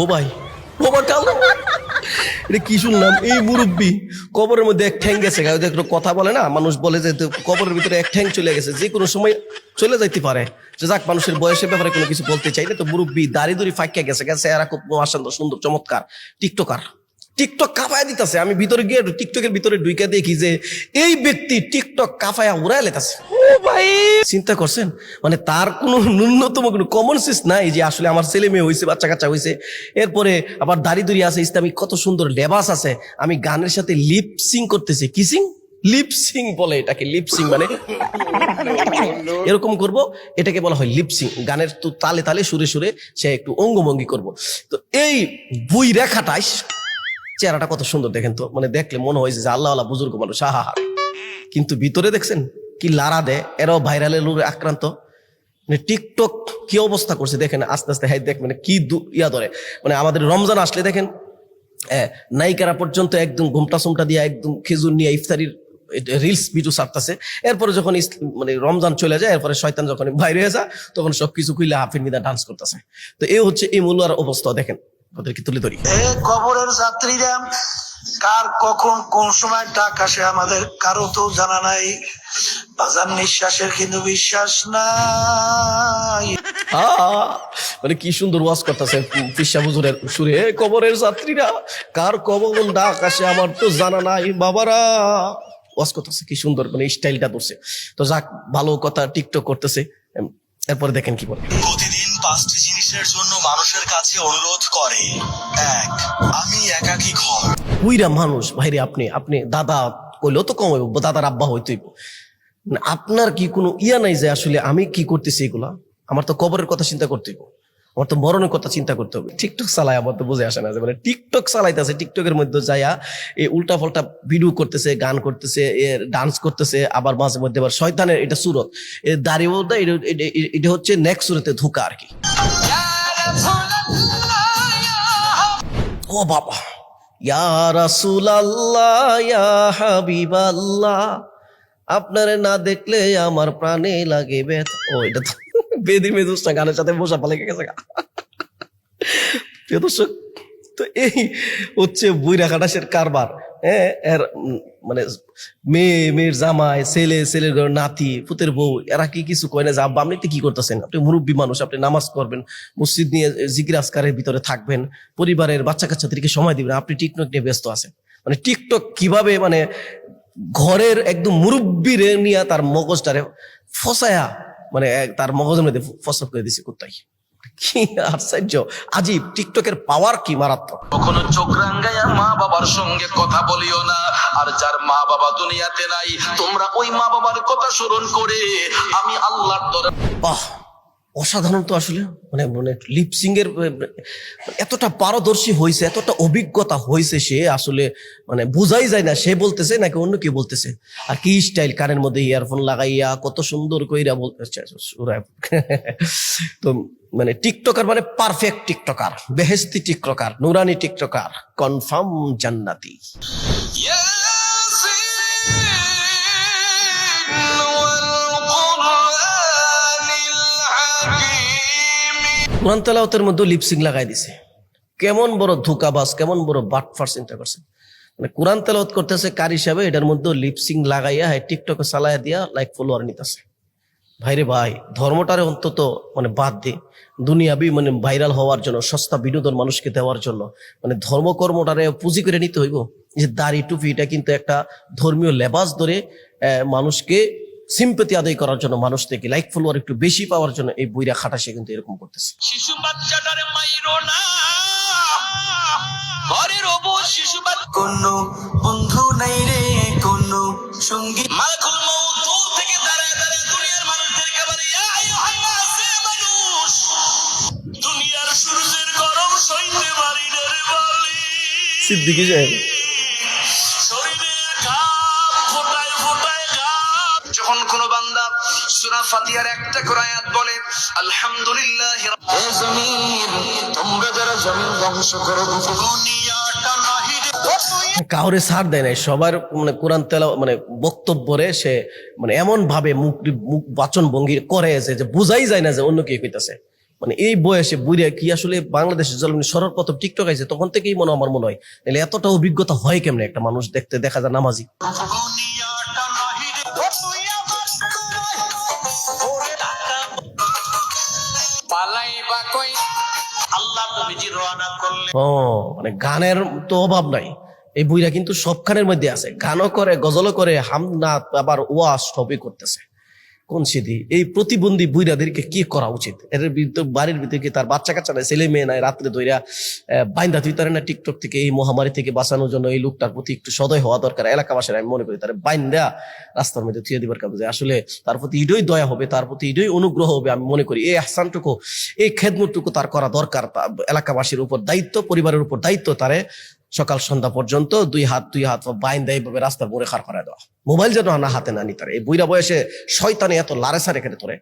ও ভাই, ও বাটাল, এটা কি শুনলাম? এই মুরব্বী কবরের মধ্যে এক ঠ্যাং গেছে। একটু কথা বলে না, মানুষ বলে যে কবরের ভিতরে এক ঠ্যাং চলে গেছে, যে কোনো সময় চলে যাইতে পারে। যাক, মানুষের বয়সের ব্যাপারে কোনো কিছু বলতে চাই না। তো মুরব্বী দাড়ি দুড়ি ফাঁকিয়া গেছে গেছে, এরা খুব সুন্দর চমৎকার টিকটকার, টিকটক কাঁপায় দিতেছে। আমি ভিতরে গিয়ে টিকটকের ভিতরে ঢুকে দেখি যে এই ব্যক্তি টিকটক কাঁপায়া উড়ায় লেতাছে। চিন্তা করছেন? মানে তার কোনো ন্যূনতম কোনো কমন সেন্স নাই যে আসলে আমার ছেলে মেয়ে হয়েছে, বাচ্চা কাচ্চা হয়েছে, এরপরে আবার দাড়ি দুড়ি আছে, ইসলামিক কত সুন্দর লেবাস আছে, আমি গানের সাথে লিপসিং করতেছি। কিসিং, লিপসিং বলে এটাকে। লিপসিং মানে এরকম করব, এটাকে বলা হয় লিপসিং। গানের তো তালে তালে সুরে সুরে সে একটু অঙ্গভঙ্গি করব। তো এই বুই রেখাটাই, চেহারাটা কত সুন্দর দেখেন তো, মানে দেখলে মনে হয় যে আল্লাহ আল্লাহ বুজুর্গ মানুষ, হা। কিন্তু ভিতরে দেখছেন কি লারা দেয়, এরাও ভাইরালের লোক আক্রান্ত। মানে টিকটক কি অবস্থা করছে দেখেন, আস্তে আস্তে হাই দেখ, মানে কি ইয়া ধরে। মানে আমাদের রমজান আসলে দেখেন নায়িকারা পর্যন্ত একদম ঘুমটা সুমটা দিয়ে একদম খেজুর নিয়ে ইফতারির রিলস ভিডিও ছাড়তেছে। এরপরে যখন মানে রমজান চলে যায়, এরপরে শয়তান যখন বাইরে হয়ে যায়, তখন সবকিছু খুলে হাফির মিদা ডান্স করতেছে। তো এই হচ্ছে এই মূল্যার অবস্থা। দেখেন ওদেরকে তুলে ধরি। কবরের যাত্রীরা কার কখন কোন সময় ডাক আসে আমাদের কারো তো জানা নাই। বাজার নিঃশ্বাসের কিন্তু বিশ্বাস নাই। মানে কি সুন্দর ওয়াজ করতেছে পিসা হুজুরের সুরে, কবরের যাত্রীরা কার কখন ডাক আসে আমার তো জানা নাই। বাবারা ওয়াজ করতেছে কি সুন্দর, মানে স্টাইলটা ধরছে। তো যাক, ভালো কথা, টিকটক করতেছে। এরপরে দেখেন কি বলে। প্রতিদিন 5টি জিনিসের জন্য মানুষের কাছে অনুরোধ করে। 1, আমি একাকী ঘর। বুইরা মানুষ ভাইরে, আপনি দাদা কইলেও তো কম হইব, দাদার আব্বা হইতেইব। আপনার কি কোনো ইয়া নাই যে আসলে আমি কি করতেছি এগুলা? আমার তো কবরের কথা চিন্তা করতে হইব, আমার তো মরণের কথা চিন্তা করতে হবে। টিকটক চালায় আমার তো বুঝে আসে না, যে মানে টিকটক চালাইতেছে, টিকটকের মধ্যে যাইয়া এই উল্টা পাল্টা ভিডিও করতেছে, গান করতেছে, ডান্স করতেছে, আবার মাঝে মধ্যে আবার শয়তানের এটা সুরত, দাঁড়িয়ে বলতে এটা হচ্ছে নেক্সট সুরতে ধোকা আর কি। ও বাবা, ইয়া রাসূলুল্লাহ ইয়া হাবিবাল্লাহ, আপনারে না দেখলে আমার প্রাণে লাগে ব্যথ। ও এটা তো বেদি মেদুসটা গানের সাথে বসা পালে গেছে। দর্শক, তো এই হচ্ছে বুইরা খাটাসের কারবার। এর মানে মেয়ের জামাই, ছেলের ঘর নাতি, পুতের বউ, এরা কি কিছু কয় না যে আব্বা আপনি কি করতেছেন? আপনি মুরব্বী মানুষ, আপনি নামাজ করবেন, মসজিদ নিয়ে জিকির আজকারের ভিতরে থাকবেন, পরিবারের বাচ্চা কাচ্চাদেরকে সময় দিবেন, আপনি টিকটক নিয়ে ব্যস্ত আছেন। মানে টিকটক কিভাবে মানে ঘরের একদম মুরব্বীরে নিয়ে তার মগজটারে ফসায়া, মানে তার মগজের মধ্যে ফসল করে দিছে কোথায়। কি আশ্চর্য, আজীব! টিকটকের পাওয়ার কি মারাত্মক। কখনো চোখ রাঙ্গাইয়া মা বাবার সঙ্গে কথা বলিও না। আর যার মা বাবা দুনিয়াতে নাই, তোমরা ওই মা বাবার কথা স্মরণ করে আমি আল্লাহর দরবারে। বাহ, অসাধারণ তো আসলে। মানে মানে লিপসিং এর এতটা পারদর্শী হয়েছে, এতটা অভিজ্ঞতা হয়েছে সে, আসলে মানে বোঝাই যায় না সে বলতেছে নাকি অন্য কেউ বলতেছে। আর কি স্টাইল, কানের মধ্যে ইয়ারফোন লাগাইয়া কত সুন্দর কইরা বলতেছে। তো মানে টিকটকার মানে পারফেক্ট টিকটকার, বেহেশতি টিকটকার, নুরানি টিকটকার, কনফার্ম জান্নাতি। কোরআন তেলাওয়াতের মধ্যে লিপসিং লাগাই দিছে। কেমন বড় ধোঁকাবাজ, কেমন বড় বাটফার, চিন্তা করছেন? মানে কোরআন তেলাওয়াত করতেছে কার হিসাবে, এটার মধ্যে লিপসিং লাগাইয়া টিকটকে চালাইয়া দিয়া লাইক ফলোয়ার নিতেছে। ভাইরে ভাই, ধর্মটারে অন্তত মানে বাদ দিয়ে দুনিয়াবি মানে ভাইরাল হওয়ার জন্য, সস্তা বিনোদন মানুষকে দেওয়ার জন্য মানে ধর্মকর্মটারে পুঁজি করে নিতে হইব। যে দাড়ি টুপি, এটা কিন্তু একটা ধর্মীয় লেবাস ধরে মানুষকে সিম্পেথি আদায় করার জন্য, মানুষ থেকে লাইক ফলোয়ার একটু বেশি পাওয়ার জন্য এই বইরা খাটাসে কিন্তু এরকম করতেছে। শিশু বাচ্চাটারে মাইরো না, ঘরের অবশ শিশু বাচ্চা। কোন বন্ধু নাই রে, কোন সঙ্গী। মালাকুল মউত দূর থেকে দাঁড়ায় দাঁড়ায় দুনিয়ার মানুষদেরকে বলে, ইয়া আইয়ুহান নাস, মানুষ, দুনিয়ার সূর্যের গরম সইতে পারি না রে বলি। সিদ্দিকী সাহেব শরীরে ঘাম ফোটায় ফোটায় ঘাম। যখন কোন বান্দা সূরা ফাতিহার একটা করে আয়াত বলে, আলহামদুলিল্লাহ, হে জমিন, তোমরা যারা জমিন ধ্বংস করো, দুনিয়াটা নাহি রে, কাউরে ছাড় দেয় নাই, সবার মানে কোরআন তেলা মানে বক্তব্যরে সে মানে এমন ভাবে মুখ মুখ বাচন ভঙ্গি করে যে বোঝাই যায় না যে অন্য কি হইতেছে। মানে এই বয়সে বুড়িয়া কি আসলে বাংলাদেশের জলমনি সরার প্রথম টিকটক আছে তখন থেকেই আমার মনে হয়, তাহলে এতটা অভিজ্ঞতা হয় কেমনে একটা মানুষ দেখতে দেখা যায় নামাজি। ও মানে গানের তো অভাব নাই, এই বুইরা কিন্তু সবখানের মধ্যে আছে, গানও করে, গজলও করে, হামনাথ আবার ওয়াজ সবই করতেছে। কোন সিদ্ধি এই প্রতিবন্ধী বুইরাদেরকে কি করা উচিত? এর বিরুদ্ধে বাড়ির ভিতরে কি তার বাচ্চা কাচ্চা নাই, ছেলে মেয়ে নাই, রাত্রে ধইরা বাইন্দা তুই তার না টিকটক থেকে এই মহামারী থেকে বাঁচানোর জন্য এই লোকটার প্রতি একটু সদয় হওয়া দরকার। এলাকাবাসীর আমি মনে করি তার বাইন্দা রাস্তার মধ্যে থুয়ে দিবার কাজ, আসলে তার প্রতি ইডই দয়া হবে, তার প্রতি ইডই অনুগ্রহ হবে। আমি মনে করি এই আহসানটুকু, এই খেদমতটুকু তার করা দরকার। এলাকাবাসীর উপর দায়িত্ব, পরিবারের উপর দায়িত্ব, তারে সকাল সন্ধ্যা পর্যন্ত দুই হাত বাইন্দা এইভাবে রাস্তার মোড়ে খাড় করায় দেওয়া, মোবাইল যেন না হাতে না নি। তার এই বুইরা বয়সে শয়তানে এত লারে সারে খেতে তোরে।